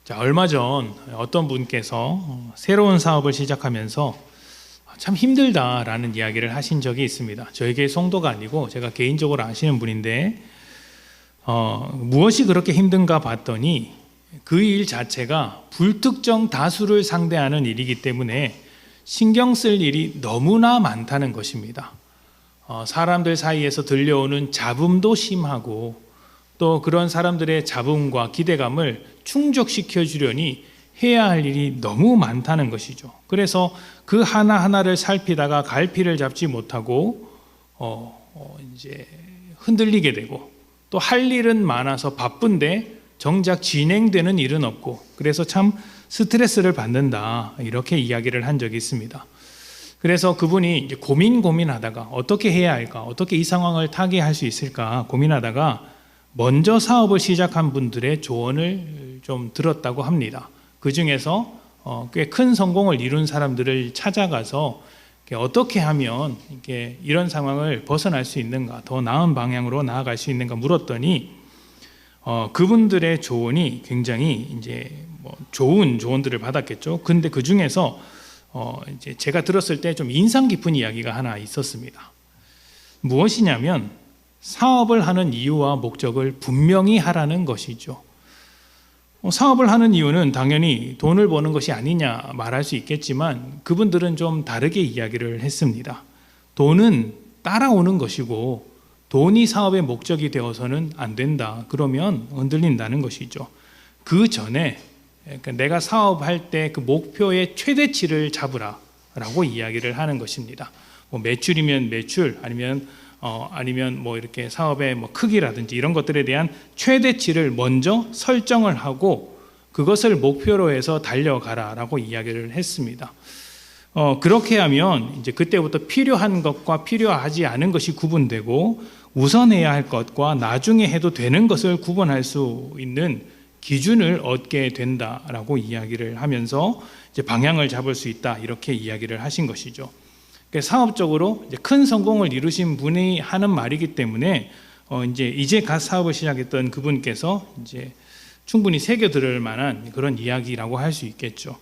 자, 얼마 전 어떤 분께서 새로운 사업을 시작하면서 참 힘들다라는 이야기를 하신 적이 있습니다. 저에게 성도가 아니고 제가 개인적으로 아시는 분인데 무엇이 그렇게 힘든가 봤더니 그 일 자체가 불특정 다수를 상대하는 일이기 때문에 신경 쓸 일이 너무나 많다는 것입니다. 사람들 사이에서 들려오는 잡음도 심하고 또 그런 사람들의 잡음과 기대감을 충족시켜 주려니 해야 할 일이 너무 많다는 것이죠. 그래서 그 하나하나를 살피다가 갈피를 잡지 못하고 이제 흔들리게 되고 또 할 일은 많아서 바쁜데 정작 진행되는 일은 없고 그래서 참 스트레스를 받는다 이렇게 이야기를 한 적이 있습니다. 그래서 그분이 이제 고민하다가 어떻게 해야 할까, 어떻게 이 상황을 타개할 수 있을까 고민하다가 먼저 사업을 시작한 분들의 조언을 좀 들었다고 합니다. 그 중에서 꽤 큰 성공을 이룬 사람들을 찾아가서 어떻게 하면 이런 상황을 벗어날 수 있는가, 더 나은 방향으로 나아갈 수 있는가 물었더니 그분들의 조언이 굉장히 이제 좋은 조언들을 받았겠죠. 근데 그 중에서 이제 제가 들었을 때 좀 인상 깊은 이야기가 하나 있었습니다. 무엇이냐면 사업을 하는 이유와 목적을 분명히 하라는 것이죠. 사업을 하는 이유는 당연히 돈을 버는 것이 아니냐 말할 수 있겠지만 그분들은 좀 다르게 이야기를 했습니다. 돈은 따라오는 것이고 돈이 사업의 목적이 되어서는 안 된다. 그러면 흔들린다는 것이죠. 그 전에 그러니까 내가 사업할 때 그 목표의 최대치를 잡으라라고 이야기를 하는 것입니다. 매출이면 매출 아니면 이렇게 사업의 크기라든지 이런 것들에 대한 최대치를 먼저 설정을 하고 그것을 목표로 해서 달려가라라고 이야기를 했습니다. 그렇게 하면 이제 그때부터 필요한 것과 필요하지 않은 것이 구분되고 우선해야 할 것과 나중에 해도 되는 것을 구분할 수 있는 기준을 얻게 된다라고 이야기를 하면서 이제 방향을 잡을 수 있다 이렇게 이야기를 하신 것이죠. 사업적으로 이제 큰 성공을 이루신 분이 하는 말이기 때문에 이제 갓 사업을 시작했던 그분께서 이제 충분히 새겨 들을 만한 그런 이야기라고 할 수 있겠죠.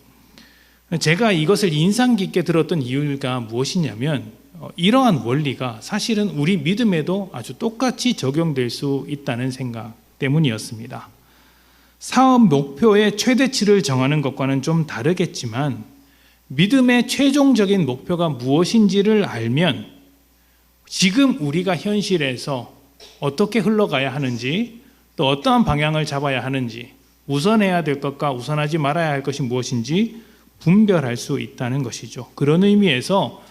제가 이것을 인상 깊게 들었던 이유가 무엇이냐면 이러한 원리가 사실은 우리 믿음에도 아주 똑같이 적용될 수 있다는 생각 때문이었습니다. 사업 목표의 최대치를 정하는 것과는 좀 다르겠지만 믿음의 최종적인 목표가 무엇인지를 알면 지금 우리가 현실에서 어떻게 흘러가야 하는지 또 어떠한 방향을 잡아야 하는지 우선해야 될 것과 우선하지 말아야 할 것이 무엇인지 분별할 수 있다는 것이죠. 그런 의미에서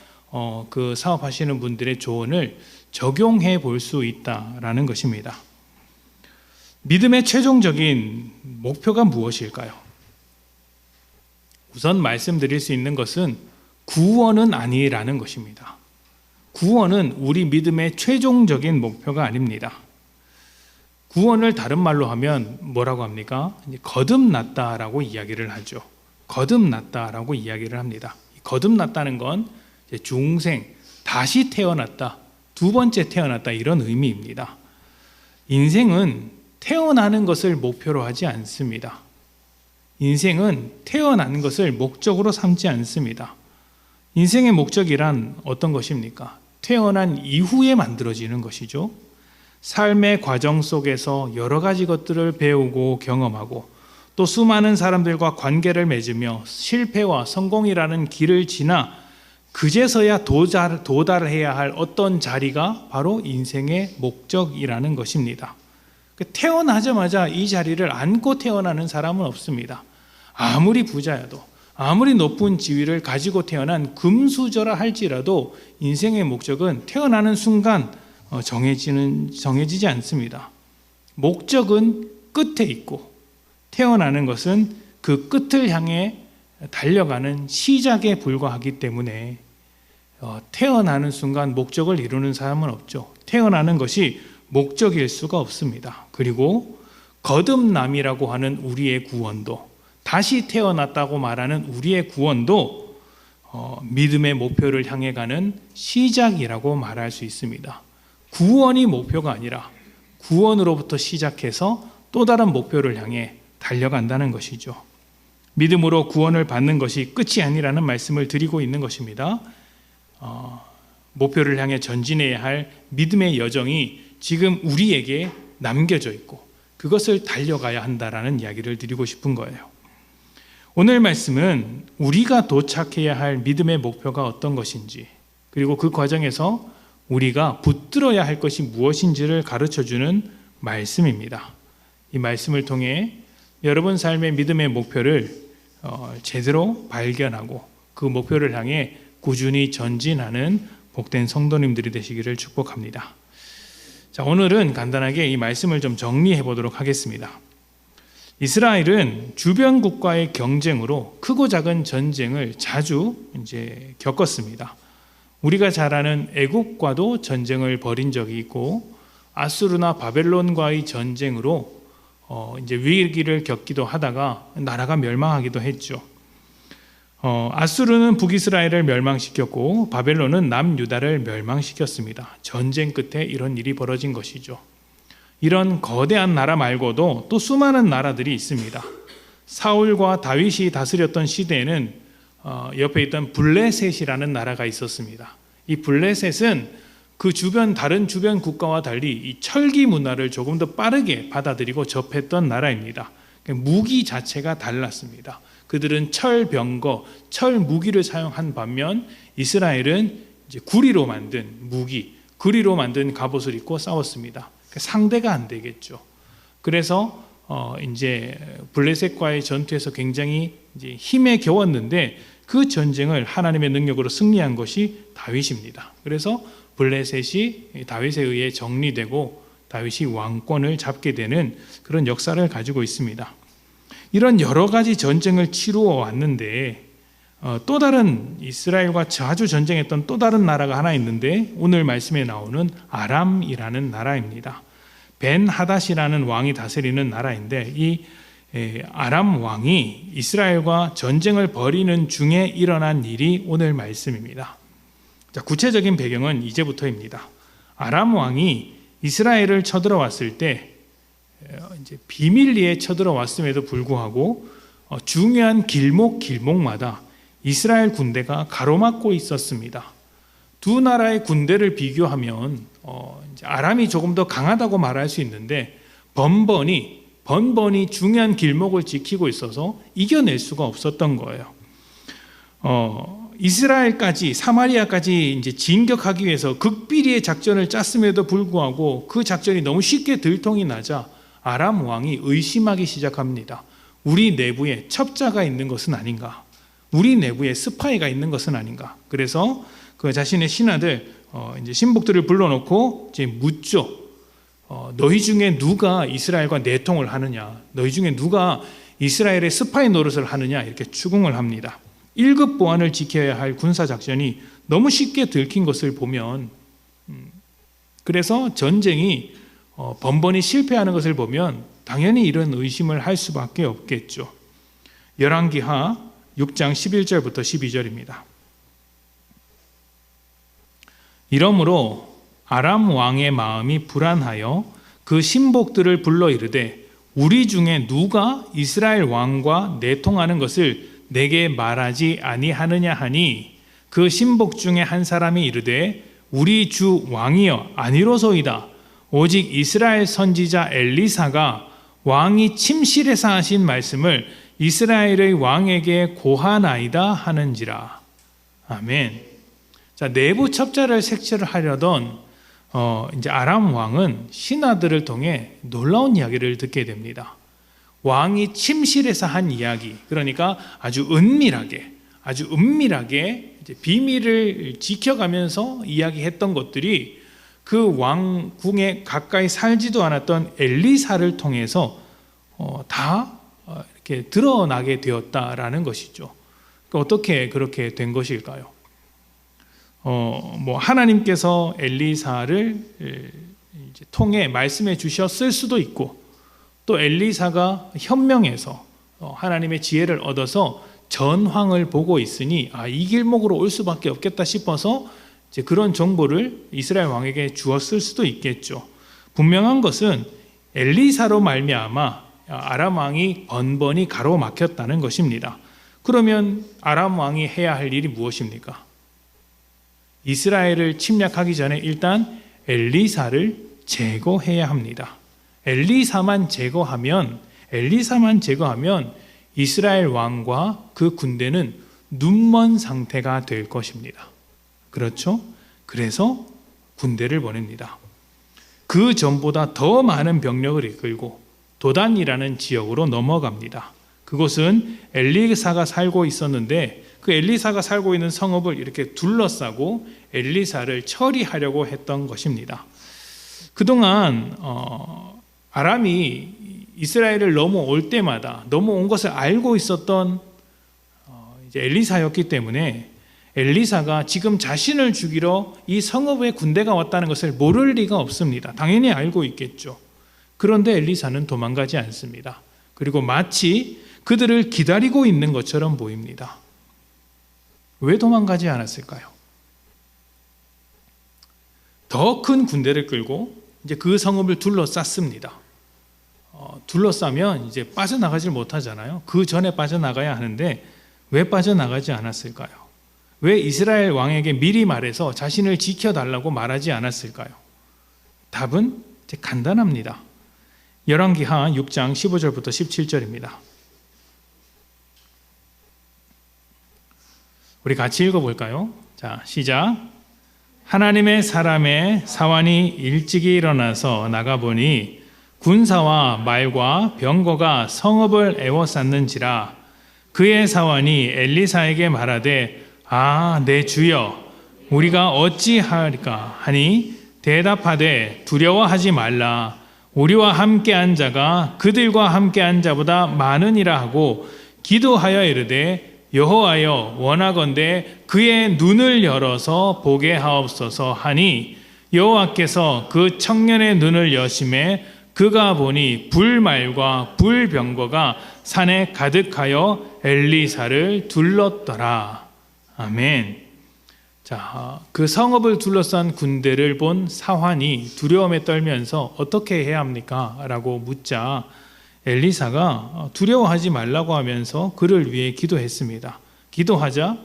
그 사업하시는 분들의 조언을 적용해 볼 수 있다라는 것입니다. 믿음의 최종적인 목표가 무엇일까요? 우선 말씀드릴 수 있는 것은 구원은 아니라는 것입니다. 구원은 우리 믿음의 최종적인 목표가 아닙니다. 구원을 다른 말로 하면 뭐라고 합니까? 거듭났다라고 이야기를 하죠. 거듭났다라고 이야기를 합니다. 거듭났다는 건 중생, 다시 태어났다, 두 번째 태어났다 이런 의미입니다. 인생은 태어나는 것을 목표로 하지 않습니다. 인생은 태어나는 것을 목적으로 삼지 않습니다. 인생의 목적이란 어떤 것입니까? 태어난 이후에 만들어지는 것이죠. 삶의 과정 속에서 여러 가지 것들을 배우고 경험하고 또 수많은 사람들과 관계를 맺으며 실패와 성공이라는 길을 지나 그제서야 도달해야 할 어떤 자리가 바로 인생의 목적이라는 것입니다. 태어나자마자 이 자리를 안고 태어나는 사람은 없습니다. 아무리 부자여도 아무리 높은 지위를 가지고 태어난 금수저라 할지라도 인생의 목적은 태어나는 순간 정해지지 않습니다. 목적은 끝에 있고 태어나는 것은 그 끝을 향해 달려가는 시작에 불과하기 때문에 태어나는 순간 목적을 이루는 사람은 없죠. 태어나는 것이 목적일 수가 없습니다. 그리고 거듭남이라고 하는 우리의 구원도 다시 태어났다고 말하는 우리의 구원도 믿음의 목표를 향해 가는 시작이라고 말할 수 있습니다. 구원이 목표가 아니라 구원으로부터 시작해서 또 다른 목표를 향해 달려간다는 것이죠. 믿음으로 구원을 받는 것이 끝이 아니라는 말씀을 드리고 있는 것입니다. 목표를 향해 전진해야 할 믿음의 여정이 지금 우리에게 남겨져 있고 그것을 달려가야 한다라는 이야기를 드리고 싶은 거예요. 오늘 말씀은 우리가 도착해야 할 믿음의 목표가 어떤 것인지, 그리고 그 과정에서 우리가 붙들어야 할 것이 무엇인지를 가르쳐주는 말씀입니다. 이 말씀을 통해 여러분 삶의 믿음의 목표를 제대로 발견하고 그 목표를 향해 꾸준히 전진하는 복된 성도님들이 되시기를 축복합니다. 자, 오늘은 간단하게 이 말씀을 좀 정리해 보도록 하겠습니다. 이스라엘은 주변 국가의 경쟁으로 크고 작은 전쟁을 자주 겪었습니다. 우리가 잘 아는 애국과도 전쟁을 벌인 적이 있고, 아수르나 바벨론과의 전쟁으로 위기를 겪기도 하다가 나라가 멸망하기도 했죠. 아수르는 북이스라엘을 멸망시켰고 바벨론은 남유다를 멸망시켰습니다. 전쟁 끝에 이런 일이 벌어진 것이죠. 이런 거대한 나라 말고도 또 수많은 나라들이 있습니다. 사울과 다윗이 다스렸던 시대에는 옆에 있던 블레셋이라는 나라가 있었습니다. 이 블레셋은 그 다른 주변 국가와 달리 이 철기 문화를 조금 더 빠르게 받아들이고 접했던 나라입니다. 무기 자체가 달랐습니다. 그들은 철병거, 철 무기를 사용한 반면 이스라엘은 이제 구리로 만든 무기, 구리로 만든 갑옷을 입고 싸웠습니다. 상대가 안 되겠죠. 그래서 이제 블레셋과의 전투에서 굉장히 이제 힘에 겨웠는데 그 전쟁을 하나님의 능력으로 승리한 것이 다윗입니다. 그래서 블레셋이 다윗에 의해 정리되고 다윗이 왕권을 잡게 되는 그런 역사를 가지고 있습니다. 이런 여러 가지 전쟁을 치루어 왔는데 또 다른 이스라엘과 자주 전쟁했던 또 다른 나라가 하나 있는데 오늘 말씀에 나오는 아람이라는 나라입니다. 벤 하닷이라는 왕이 다스리는 나라인데 이 아람 왕이 이스라엘과 전쟁을 벌이는 중에 일어난 일이 오늘 말씀입니다. 자, 구체적인 배경은 이제부터입니다. 아람 왕이 이스라엘을 쳐들어왔을 때 이제 비밀리에 쳐들어왔음에도 불구하고 중요한 길목마다 이스라엘 군대가 가로막고 있었습니다. 두 나라의 군대를 비교하면 이제 아람이 조금 더 강하다고 말할 수 있는데 번번이 중요한 길목을 지키고 있어서 이겨낼 수가 없었던 거예요. 이스라엘까지 사마리아까지 이제 진격하기 위해서 극비리의 작전을 짰음에도 불구하고 그 작전이 너무 쉽게 들통이 나자 아람 왕이 의심하기 시작합니다. 우리 내부에 첩자가 있는 것은 아닌가? 우리 내부에 스파이가 있는 것은 아닌가? 그래서 그 자신의 신하들, 이제 신복들을 불러놓고 이제 묻죠. 너희 중에 누가 이스라엘과 내통을 하느냐? 너희 중에 누가 이스라엘의 스파이 노릇을 하느냐? 이렇게 추궁을 합니다. 1급 보안을 지켜야 할 군사작전이 너무 쉽게 들킨 것을 보면, 그래서 전쟁이 번번이 실패하는 것을 보면 당연히 이런 의심을 할 수밖에 없겠죠. 열왕기하 6장 11절부터 12절입니다. 이러므로 아람 왕의 마음이 불안하여 그 신복들을 불러 이르되 우리 중에 누가 이스라엘 왕과 내통하는 것을 내게 말하지 아니하느냐 하니 그 신복 중에 한 사람이 이르되 우리 주 왕이여 아니로소이다. 오직 이스라엘 선지자 엘리사가 왕이 침실에서 하신 말씀을 이스라엘의 왕에게 고하나이다 하는지라. 아멘. 자, 내부 첩자를 색출을 하려던 이제 아람 왕은 신하들을 통해 놀라운 이야기를 듣게 됩니다. 왕이 침실에서 한 이야기, 그러니까 아주 은밀하게 이제 비밀을 지켜가면서 이야기했던 것들이 그 왕궁에 가까이 살지도 않았던 엘리사를 통해서 다 이렇게 드러나게 되었다라는 것이죠. 그러니까 어떻게 그렇게 된 것일까요? 하나님께서 엘리사를 이제 통해 말씀해 주셨을 수도 있고, 또 엘리사가 현명해서 하나님의 지혜를 얻어서 전황을 보고 있으니 이 길목으로 올 수밖에 없겠다 싶어서 이제 그런 정보를 이스라엘 왕에게 주었을 수도 있겠죠. 분명한 것은 엘리사로 말미암아 아람 왕이 번번이 가로막혔다는 것입니다. 그러면 아람 왕이 해야 할 일이 무엇입니까? 이스라엘을 침략하기 전에 일단 엘리사를 제거해야 합니다. 엘리사만 제거하면 이스라엘 왕과 그 군대는 눈먼 상태가 될 것입니다. 그렇죠? 그래서 군대를 보냅니다. 그 전보다 더 많은 병력을 이끌고 도단이라는 지역으로 넘어갑니다. 그곳은 엘리사가 살고 있었는데 그 엘리사가 살고 있는 성읍을 이렇게 둘러싸고 엘리사를 처리하려고 했던 것입니다. 그동안 아람이 이스라엘을 넘어올 때마다 넘어온 것을 알고 있었던 이제 엘리사였기 때문에 엘리사가 지금 자신을 죽이러 이 성읍에 군대가 왔다는 것을 모를 리가 없습니다. 당연히 알고 있겠죠. 그런데 엘리사는 도망가지 않습니다. 그리고 마치 그들을 기다리고 있는 것처럼 보입니다. 왜 도망가지 않았을까요? 더 큰 군대를 끌고 이제 그 성읍을 둘러쌌습니다. 둘러싸면 이제 빠져나가질 못하잖아요. 그 전에 빠져나가야 하는데 왜 빠져나가지 않았을까요? 왜 이스라엘 왕에게 미리 말해서 자신을 지켜달라고 말하지 않았을까요? 답은 이제 간단합니다. 열왕기하 6장 15절부터 17절입니다. 우리 같이 읽어볼까요? 자, 시작. 하나님의 사람의 사환이 일찍이 일어나서 나가보니 군사와 말과 병거가 성읍을 에워쌌는지라. 그의 사환이 엘리사에게 말하되 내 주여 우리가 어찌하리까 하니 대답하되 두려워하지 말라. 우리와 함께한 자가 그들과 함께한 자보다 많으니라 하고 기도하여 이르되 여호와여 원하건대 그의 눈을 열어서 보게 하옵소서 하니 여호와께서 그 청년의 눈을 여심해 그가 보니 불말과 불병거가 산에 가득하여 엘리사를 둘렀더라. 아멘. 자, 그 성읍을 둘러싼 군대를 본 사환이 두려움에 떨면서 어떻게 해야 합니까? 라고 묻자 엘리사가 두려워하지 말라고 하면서 그를 위해 기도했습니다. 기도하자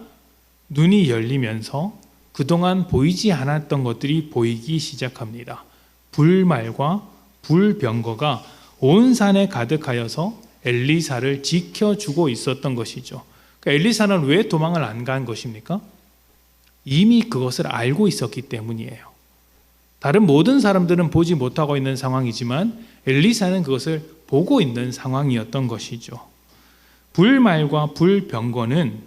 눈이 열리면서 그동안 보이지 않았던 것들이 보이기 시작합니다. 불말과 불병거가 온 산에 가득하여서 엘리사를 지켜주고 있었던 것이죠. 그러니까 엘리사는 왜 도망을 안 간 것입니까? 이미 그것을 알고 있었기 때문이에요. 다른 모든 사람들은 보지 못하고 있는 상황이지만 엘리사는 그것을 보고 있는 상황이었던 것이죠. 불말과 불병거는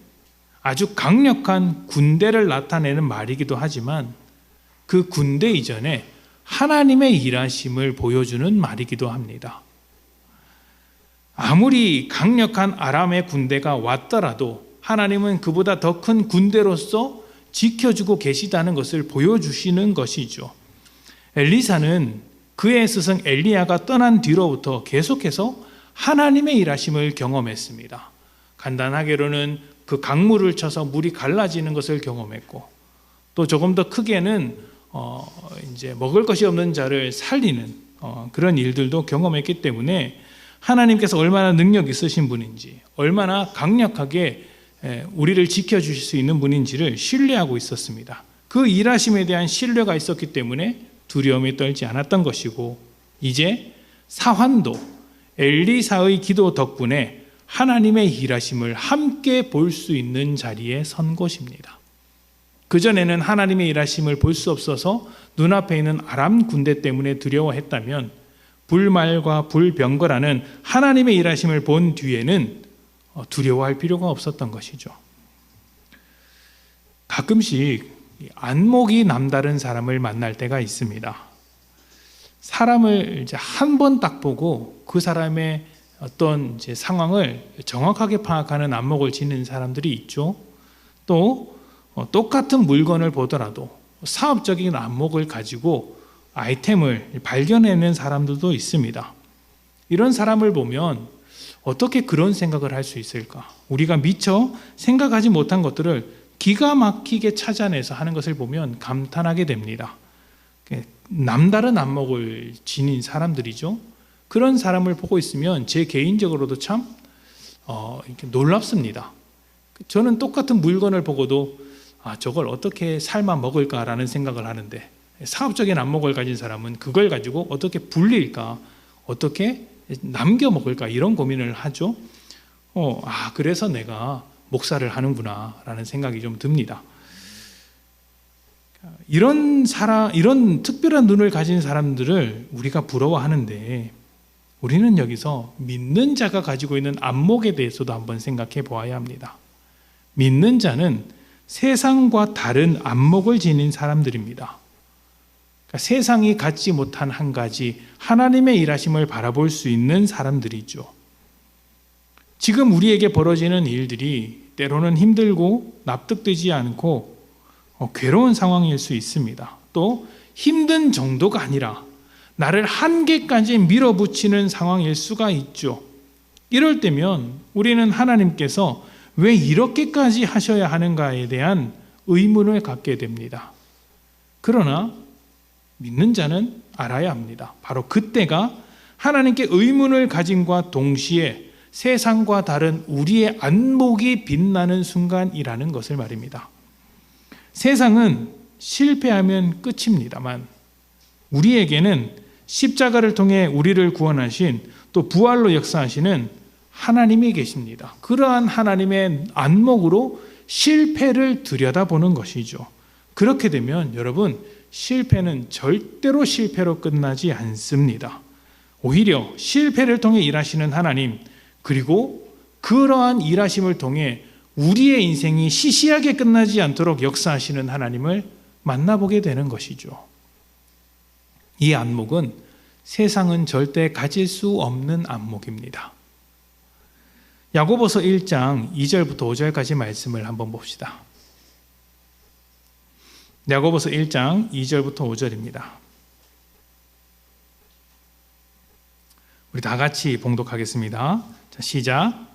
아주 강력한 군대를 나타내는 말이기도 하지만 그 군대 이전에 하나님의 일하심을 보여주는 말이기도 합니다. 아무리 강력한 아람의 군대가 왔더라도 하나님은 그보다 더 큰 군대로서 지켜주고 계시다는 것을 보여주시는 것이죠. 엘리사는 그의 스승 엘리야가 떠난 뒤로부터 계속해서 하나님의 일하심을 경험했습니다. 간단하게로는 그 강물을 쳐서 물이 갈라지는 것을 경험했고 또 조금 더 크게는 이제 먹을 것이 없는 자를 살리는 그런 일들도 경험했기 때문에 하나님께서 얼마나 능력 있으신 분인지 얼마나 강력하게 우리를 지켜주실 수 있는 분인지를 신뢰하고 있었습니다. 그 일하심에 대한 신뢰가 있었기 때문에 두려움에 떨지 않았던 것이고 이제 사환도 엘리사의 기도 덕분에 하나님의 일하심을 함께 볼 수 있는 자리에 선 것입니다. 그전에는 하나님의 일하심을 볼 수 없어서 눈앞에 있는 아람 군대 때문에 두려워했다면 불말과 불병거라는 하나님의 일하심을 본 뒤에는 두려워할 필요가 없었던 것이죠. 가끔씩 안목이 남다른 사람을 만날 때가 있습니다. 사람을 이제 한 번 딱 보고 그 사람의 어떤 이제 상황을 정확하게 파악하는 안목을 지닌 사람들이 있죠. 또 똑같은 물건을 보더라도 사업적인 안목을 가지고 아이템을 발견해내는 사람들도 있습니다. 이런 사람을 보면 어떻게 그런 생각을 할 수 있을까? 우리가 미처 생각하지 못한 것들을 기가 막히게 찾아내서 하는 것을 보면 감탄하게 됩니다. 남다른 안목을 지닌 사람들이죠. 그런 사람을 보고 있으면 제 개인적으로도 참 이렇게 놀랍습니다. 저는 똑같은 물건을 보고도 저걸 어떻게 삶아 먹을까라는 생각을 하는데, 사업적인 안목을 가진 사람은 그걸 가지고 어떻게 불릴까, 어떻게 남겨 먹을까, 이런 고민을 하죠. 그래서 내가 목사를 하는구나 라는 생각이 좀 듭니다. 이런 특별한 눈을 가진 사람들을 우리가 부러워하는데, 우리는 여기서 믿는 자가 가지고 있는 안목에 대해서도 한번 생각해 보아야 합니다. 믿는 자는 세상과 다른 안목을 지닌 사람들입니다. 그러니까 세상이 갖지 못한 한 가지 하나님의 일하심을 바라볼 수 있는 사람들이죠. 지금 우리에게 벌어지는 일들이 때로는 힘들고 납득되지 않고 괴로운 상황일 수 있습니다. 또 힘든 정도가 아니라 나를 한계까지 밀어붙이는 상황일 수가 있죠. 이럴 때면 우리는 하나님께서 왜 이렇게까지 하셔야 하는가에 대한 의문을 갖게 됩니다. 그러나 믿는 자는 알아야 합니다. 바로 그때가 하나님께 의문을 가짐과 동시에 세상과 다른 우리의 안목이 빛나는 순간이라는 것을 말입니다. 세상은 실패하면 끝입니다만, 우리에게는 십자가를 통해 우리를 구원하신, 또 부활로 역사하시는 하나님이 계십니다. 그러한 하나님의 안목으로 실패를 들여다보는 것이죠. 그렇게 되면 여러분, 실패는 절대로 실패로 끝나지 않습니다. 오히려 실패를 통해 일하시는 하나님, 그리고 그러한 일하심을 통해 우리의 인생이 시시하게 끝나지 않도록 역사하시는 하나님을 만나보게 되는 것이죠. 이 안목은 세상은 절대 가질 수 없는 안목입니다. 야고보서 1장 2절부터 5절까지 말씀을 한번 봅시다. 야고보서 1장 2절부터 5절입니다. 우리 다 같이 봉독하겠습니다. 자, 시작.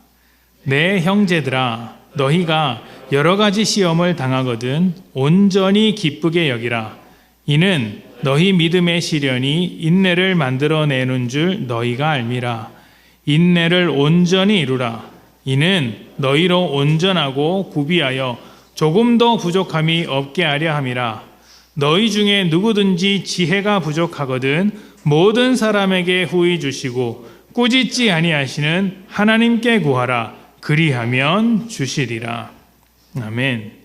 내 형제들아, 너희가 여러 가지 시험을 당하거든 온전히 기쁘게 여기라. 이는 너희 믿음의 시련이 인내를 만들어내는 줄 너희가 알미라. 인내를 온전히 이루라. 이는 너희로 온전하고 구비하여 조금 더 부족함이 없게 하려 함이라. 너희 중에 누구든지 지혜가 부족하거든 모든 사람에게 후히 주시고 꾸짖지 아니하시는 하나님께 구하라. 그리하면 주시리라. 아멘.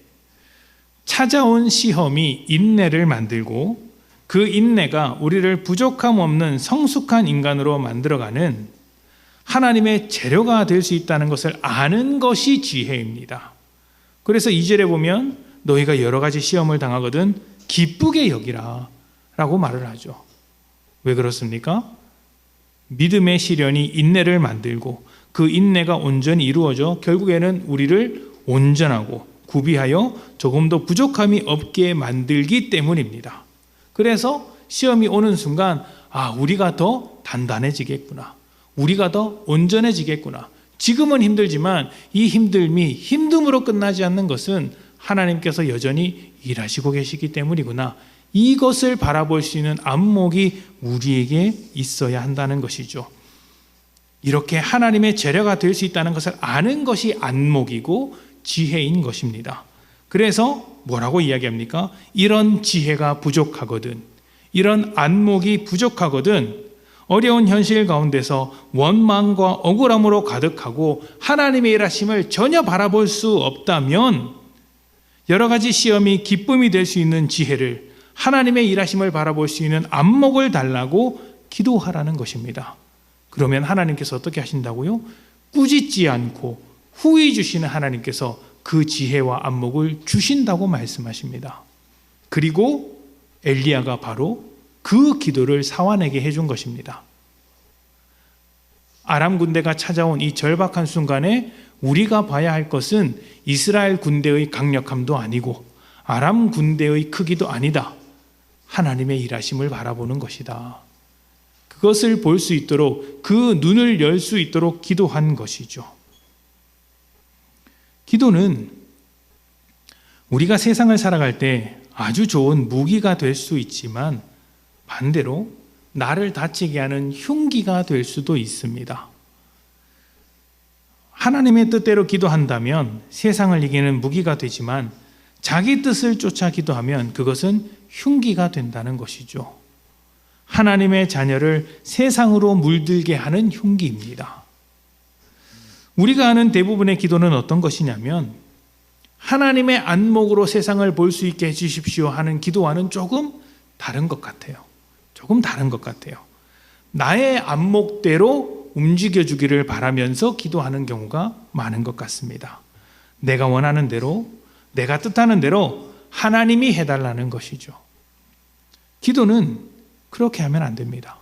찾아온 시험이 인내를 만들고 그 인내가 우리를 부족함 없는 성숙한 인간으로 만들어가는 하나님의 재료가 될 수 있다는 것을 아는 것이 지혜입니다. 그래서 2절에 보면 너희가 여러 가지 시험을 당하거든 기쁘게 여기라 라고 말을 하죠. 왜 그렇습니까? 믿음의 시련이 인내를 만들고 그 인내가 온전히 이루어져 결국에는 우리를 온전하고 구비하여 조금 더 부족함이 없게 만들기 때문입니다. 그래서 시험이 오는 순간 우리가 더 단단해지겠구나, 우리가 더 온전해지겠구나. 지금은 힘들지만 이 힘듦으로 끝나지 않는 것은 하나님께서 여전히 일하시고 계시기 때문이구나. 이것을 바라볼 수 있는 안목이 우리에게 있어야 한다는 것이죠. 이렇게 하나님의 재료가 될 수 있다는 것을 아는 것이 안목이고 지혜인 것입니다. 그래서 뭐라고 이야기합니까? 이런 지혜가 부족하거든, 이런 안목이 부족하거든, 어려운 현실 가운데서 원망과 억울함으로 가득하고 하나님의 일하심을 전혀 바라볼 수 없다면 여러 가지 시험이 기쁨이 될 수 있는 지혜를, 하나님의 일하심을 바라볼 수 있는 안목을 달라고 기도하라는 것입니다. 그러면 하나님께서 어떻게 하신다고요? 꾸짖지 않고 후히 주시는 하나님께서 그 지혜와 안목을 주신다고 말씀하십니다. 그리고 엘리야가 바로 그 기도를 사환에게 해준 것입니다. 아람 군대가 찾아온 이 절박한 순간에 우리가 봐야 할 것은 이스라엘 군대의 강력함도 아니고 아람 군대의 크기도 아니다. 하나님의 일하심을 바라보는 것이다. 그것을 볼 수 있도록, 그 눈을 열 수 있도록 기도한 것이죠. 기도는 우리가 세상을 살아갈 때 아주 좋은 무기가 될 수 있지만 반대로 나를 다치게 하는 흉기가 될 수도 있습니다. 하나님의 뜻대로 기도한다면 세상을 이기는 무기가 되지만 자기 뜻을 쫓아 기도하면 그것은 흉기가 된다는 것이죠. 하나님의 자녀를 세상으로 물들게 하는 흉기입니다. 우리가 하는 대부분의 기도는 어떤 것이냐면 하나님의 안목으로 세상을 볼 수 있게 해주십시오 하는 기도와는 조금 다른 것 같아요. 나의 안목대로 움직여주기를 바라면서 기도하는 경우가 많은 것 같습니다. 내가 원하는 대로, 내가 뜻하는 대로 하나님이 해달라는 것이죠. 기도는 그렇게 하면 안 됩니다.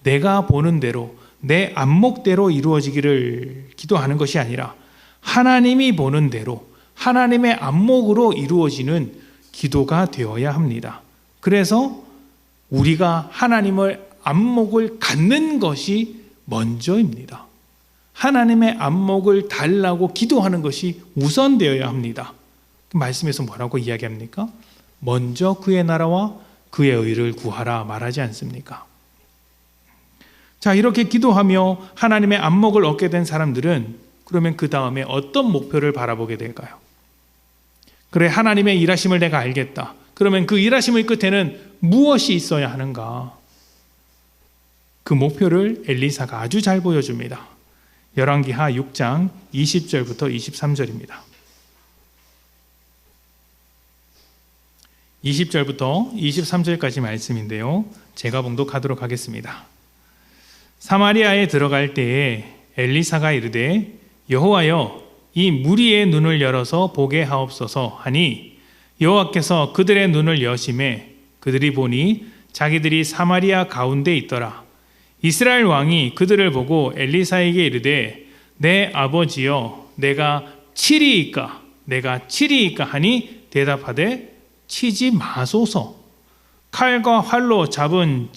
내가 보는 대로, 내 안목대로 이루어지기를 기도하는 것이 아니라 하나님이 보는 대로, 하나님의 안목으로 이루어지는 기도가 되어야 합니다. 그래서 우리가 하나님의 안목을 갖는 것이 먼저입니다. 하나님의 안목을 달라고 기도하는 것이 우선되어야 합니다. 말씀에서 뭐라고 이야기합니까? 먼저 그의 나라와 그의 의를 구하라 말하지 않습니까? 자, 이렇게 기도하며 하나님의 안목을 얻게 된 사람들은 그러면 그 다음에 어떤 목표를 바라보게 될까요? 그래, 하나님의 일하심을 내가 알겠다. 그러면 그 일하심의 끝에는 무엇이 있어야 하는가? 그 목표를 엘리사가 아주 잘 보여줍니다. 열왕기하 6장 20절부터 23절입니다. 20절부터 23절까지 말씀인데요. 제가 봉독하도록 하겠습니다. 사마리아에 들어갈 때에 엘리사가 이르되 여호와여 이 무리의 눈을 열어서 보게 하옵소서 하니 여호와께서 그들의 눈을 여심해 그들이 보니 자기들이 사마리아 가운데 있더라. 이스라엘 왕이 그들을 보고 엘리사에게 이르되 내 아버지여 내가 치리이까 하니 대답하되 치지 마소서. 칼과 활로 잡은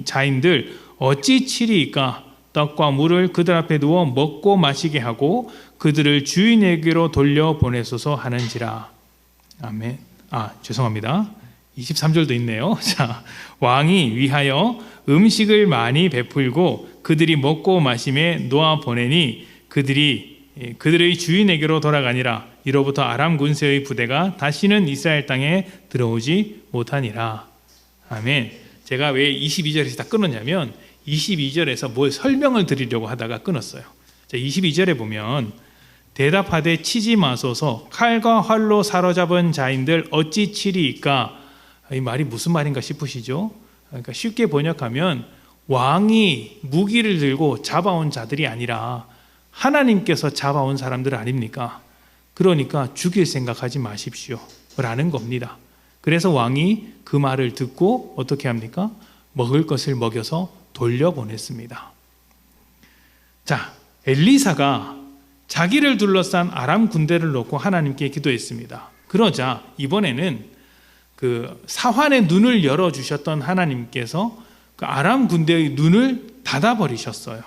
자인들 어찌 치리이까? 떡과 물을 그들 앞에 두어 먹고 마시게 하고 그들을 주인에게로 돌려보내소서 하는지라. 아멘. 죄송합니다. 23절도 있네요. 자, 왕이 위하여 음식을 많이 베풀고 그들이 먹고 마심에 놓아 보내니 그들의 주인에게로 돌아가니라. 이로부터 아람 군세의 부대가 다시는 이스라엘 땅에 들어오지 못하니라. 아멘. 제가 왜 22절에서 다 끊었냐면 22절에서 뭘 설명을 드리려고 하다가 끊었어요. 자, 22절에 보면 대답하되 치지 마소서. 칼과 활로 사로잡은 자인들 어찌 치리이까? 이 말이 무슨 말인가 싶으시죠? 그러니까 쉽게 번역하면 왕이 무기를 들고 잡아온 자들이 아니라 하나님께서 잡아온 사람들 아닙니까? 그러니까 죽일 생각하지 마십시오 라는 겁니다. 그래서 왕이 그 말을 듣고 어떻게 합니까? 먹을 것을 먹여서 돌려보냈습니다. 자, 엘리사가 자기를 둘러싼 아람 군대를 놓고 하나님께 기도했습니다. 그러자 이번에는 그 사환의 눈을 열어주셨던 하나님께서 그 아람 군대의 눈을 닫아버리셨어요.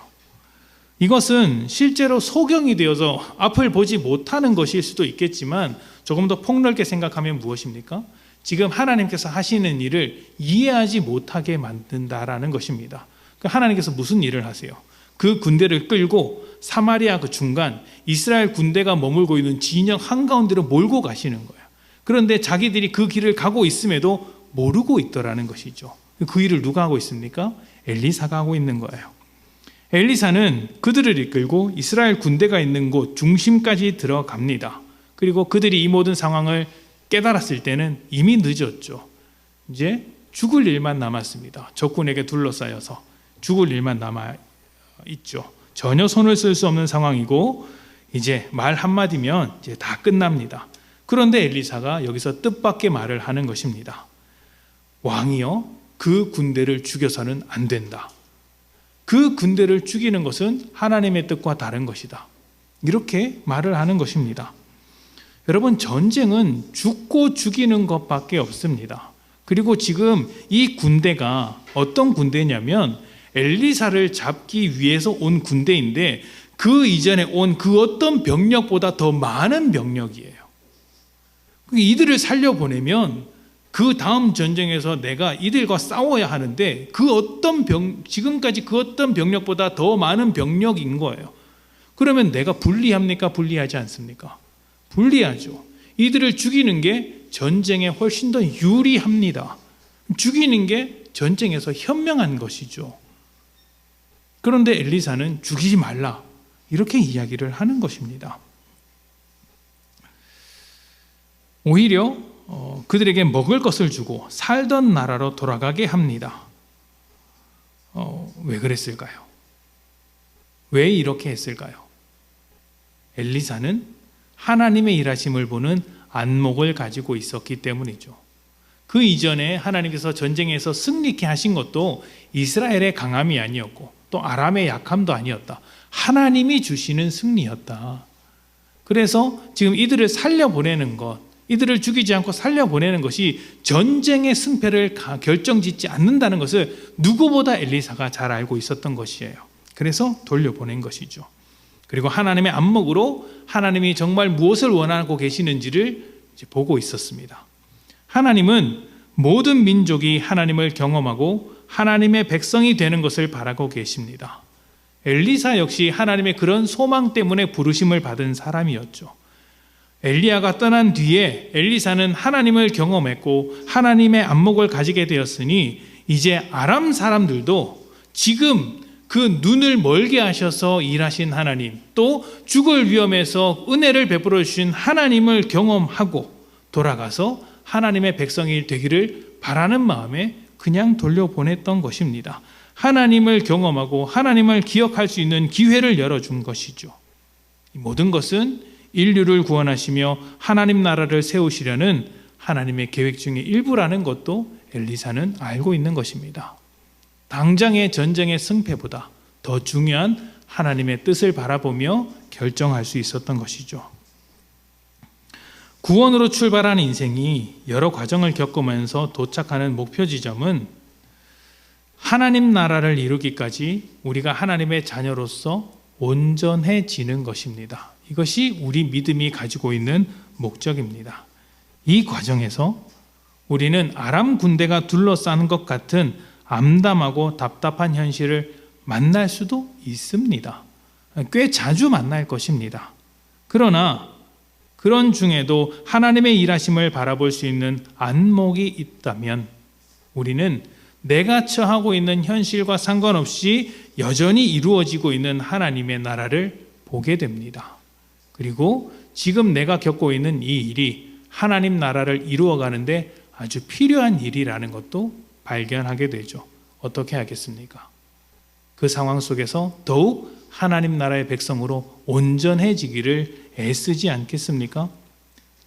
이것은 실제로 소경이 되어서 앞을 보지 못하는 것일 수도 있겠지만 조금 더 폭넓게 생각하면 무엇입니까? 지금 하나님께서 하시는 일을 이해하지 못하게 만든다라는 것입니다. 하나님께서 무슨 일을 하세요? 그 군대를 끌고 사마리아 그 중간 이스라엘 군대가 머물고 있는 진영 한가운데로 몰고 가시는 거예요. 그런데 자기들이 그 길을 가고 있음에도 모르고 있더라는 것이죠. 그 일을 누가 하고 있습니까? 엘리사가 하고 있는 거예요. 엘리사는 그들을 이끌고 이스라엘 군대가 있는 곳 중심까지 들어갑니다. 그리고 그들이 이 모든 상황을 깨달았을 때는 이미 늦었죠. 이제 죽을 일만 남았습니다. 적군에게 둘러싸여서 죽을 일만 남아 있죠. 전혀 손을 쓸 수 없는 상황이고 이제 말 한마디면 이제 다 끝납니다. 그런데 엘리사가 여기서 뜻밖의 말을 하는 것입니다. 왕이여, 그 군대를 죽여서는 안 된다. 그 군대를 죽이는 것은 하나님의 뜻과 다른 것이다. 이렇게 말을 하는 것입니다. 여러분, 전쟁은 죽고 죽이는 것밖에 없습니다. 그리고 지금 이 군대가 어떤 군대냐면 엘리사를 잡기 위해서 온 군대인데 그 이전에 온 그 어떤 병력보다 더 많은 병력이에요. 이들을 살려보내면 그 다음 전쟁에서 내가 이들과 싸워야 하는데 지금까지 그 어떤 병력보다 더 많은 병력인 거예요. 그러면 내가 불리합니까? 불리하지 않습니까? 불리하죠. 이들을 죽이는 게 전쟁에 훨씬 더 유리합니다. 죽이는 게 전쟁에서 현명한 것이죠. 그런데 엘리사는 죽이지 말라, 이렇게 이야기를 하는 것입니다. 오히려 그들에게 먹을 것을 주고 살던 나라로 돌아가게 합니다. 왜 그랬을까요? 왜 이렇게 했을까요? 엘리사는 하나님의 일하심을 보는 안목을 가지고 있었기 때문이죠. 그 이전에 하나님께서 전쟁에서 승리케 하신 것도 이스라엘의 강함이 아니었고 또 아람의 약함도 아니었다. 하나님이 주시는 승리였다. 그래서 지금 이들을 살려보내는 것, 이들을 죽이지 않고 살려보내는 것이 전쟁의 승패를 결정짓지 않는다는 것을 누구보다 엘리사가 잘 알고 있었던 것이에요. 그래서 돌려보낸 것이죠. 그리고 하나님의 안목으로 하나님이 정말 무엇을 원하고 계시는지를 보고 있었습니다. 하나님은 모든 민족이 하나님을 경험하고 하나님의 백성이 되는 것을 바라고 계십니다. 엘리사 역시 하나님의 그런 소망 때문에 부르심을 받은 사람이었죠. 엘리야가 떠난 뒤에 엘리사는 하나님을 경험했고 하나님의 안목을 가지게 되었으니 이제 아람 사람들도 지금 그 눈을 멀게 하셔서 일하신 하나님, 또 죽을 위험에서 은혜를 베풀어 주신 하나님을 경험하고 돌아가서 하나님의 백성이 되기를 바라는 마음에 그냥 돌려보냈던 것입니다. 하나님을 경험하고 하나님을 기억할 수 있는 기회를 열어준 것이죠. 이 모든 것은 인류를 구원하시며 하나님 나라를 세우시려는 하나님의 계획 중의 일부라는 것도 엘리사는 알고 있는 것입니다. 당장의 전쟁의 승패보다 더 중요한 하나님의 뜻을 바라보며 결정할 수 있었던 것이죠. 구원으로 출발한 인생이 여러 과정을 겪으면서 도착하는 목표 지점은 하나님 나라를 이루기까지 우리가 하나님의 자녀로서 온전해지는 것입니다. 이것이 우리 믿음이 가지고 있는 목적입니다. 이 과정에서 우리는 아람 군대가 둘러싸는 것 같은 암담하고 답답한 현실을 만날 수도 있습니다. 꽤 자주 만날 것입니다. 그러나 그런 중에도 하나님의 일하심을 바라볼 수 있는 안목이 있다면 우리는 내가 처하고 있는 현실과 상관없이 여전히 이루어지고 있는 하나님의 나라를 보게 됩니다. 그리고 지금 내가 겪고 있는 이 일이 하나님 나라를 이루어가는데 아주 필요한 일이라는 것도 발견하게 되죠. 어떻게 하겠습니까? 그 상황 속에서 더욱 하나님 나라의 백성으로 온전해지기를 애쓰지 않겠습니까?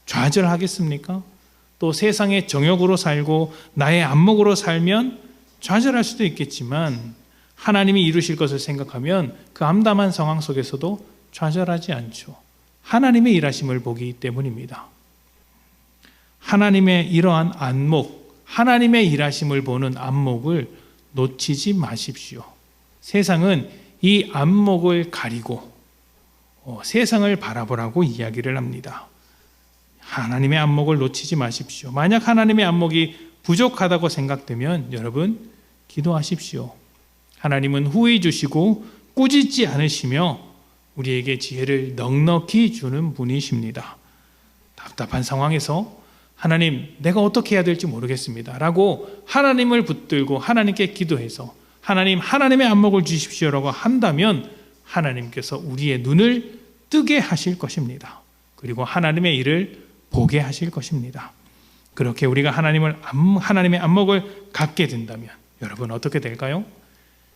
좌절하겠습니까? 또 세상의 정욕으로 살고 나의 안목으로 살면 좌절할 수도 있겠지만 하나님이 이루실 것을 생각하면 그 암담한 상황 속에서도 좌절하지 않죠. 하나님의 일하심을 보기 때문입니다. 하나님의 이러한 안목, 하나님의 일하심을 보는 안목을 놓치지 마십시오. 세상은 이 안목을 가리고 세상을 바라보라고 이야기를 합니다. 하나님의 안목을 놓치지 마십시오. 만약 하나님의 안목이 부족하다고 생각되면 여러분 기도하십시오. 하나님은 후히 주시고 꾸짖지 않으시며 우리에게 지혜를 넉넉히 주는 분이십니다. 답답한 상황에서 하나님, 내가 어떻게 해야 될지 모르겠습니다 라고 하나님을 붙들고 하나님께 기도해서 하나님, 하나님의 안목을 주십시오라고 한다면 하나님께서 우리의 눈을 뜨게 하실 것입니다. 그리고 하나님의 일을 보게 하실 것입니다. 그렇게 우리가 하나님의 안목을 갖게 된다면 여러분 어떻게 될까요?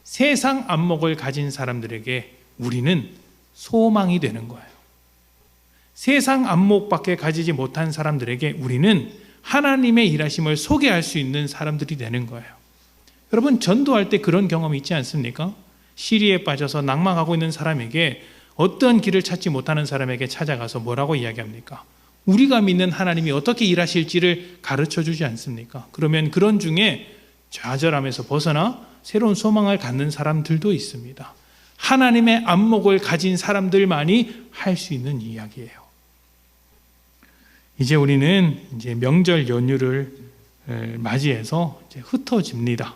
세상 안목을 가진 사람들에게 우리는 소망이 되는 거예요. 세상 안목밖에 가지지 못한 사람들에게 우리는 하나님의 일하심을 소개할 수 있는 사람들이 되는 거예요. 여러분 전도할 때 그런 경험이 있지 않습니까? 시리에 빠져서 낙망하고 있는 사람에게 어떤 길을 찾지 못하는 사람에게 찾아가서 뭐라고 이야기합니까? 우리가 믿는 하나님이 어떻게 일하실지를 가르쳐 주지 않습니까? 그러면 그런 중에 좌절함에서 벗어나 새로운 소망을 갖는 사람들도 있습니다. 하나님의 안목을 가진 사람들만이 할 수 있는 이야기예요. 이제 우리는 명절 연휴를 맞이해서 이제 흩어집니다.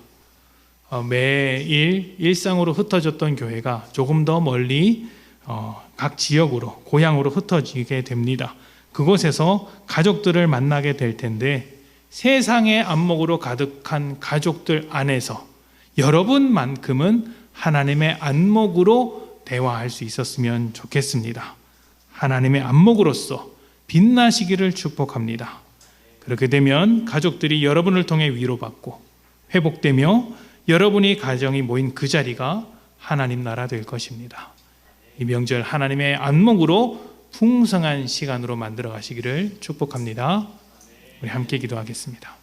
매일 일상으로 흩어졌던 교회가 조금 더 멀리 각 지역으로, 고향으로 흩어지게 됩니다. 그곳에서 가족들을 만나게 될 텐데, 세상의 안목으로 가득한 가족들 안에서 여러분만큼은 하나님의 안목으로 대화할 수 있었으면 좋겠습니다. 하나님의 안목으로서 빛나시기를 축복합니다. 그렇게 되면 가족들이 여러분을 통해 위로받고 회복되며 여러분이 가정이 모인 그 자리가 하나님 나라 될 것입니다. 이 명절 하나님의 안목으로 풍성한 시간으로 만들어 가시기를 축복합니다. 우리 함께 기도하겠습니다.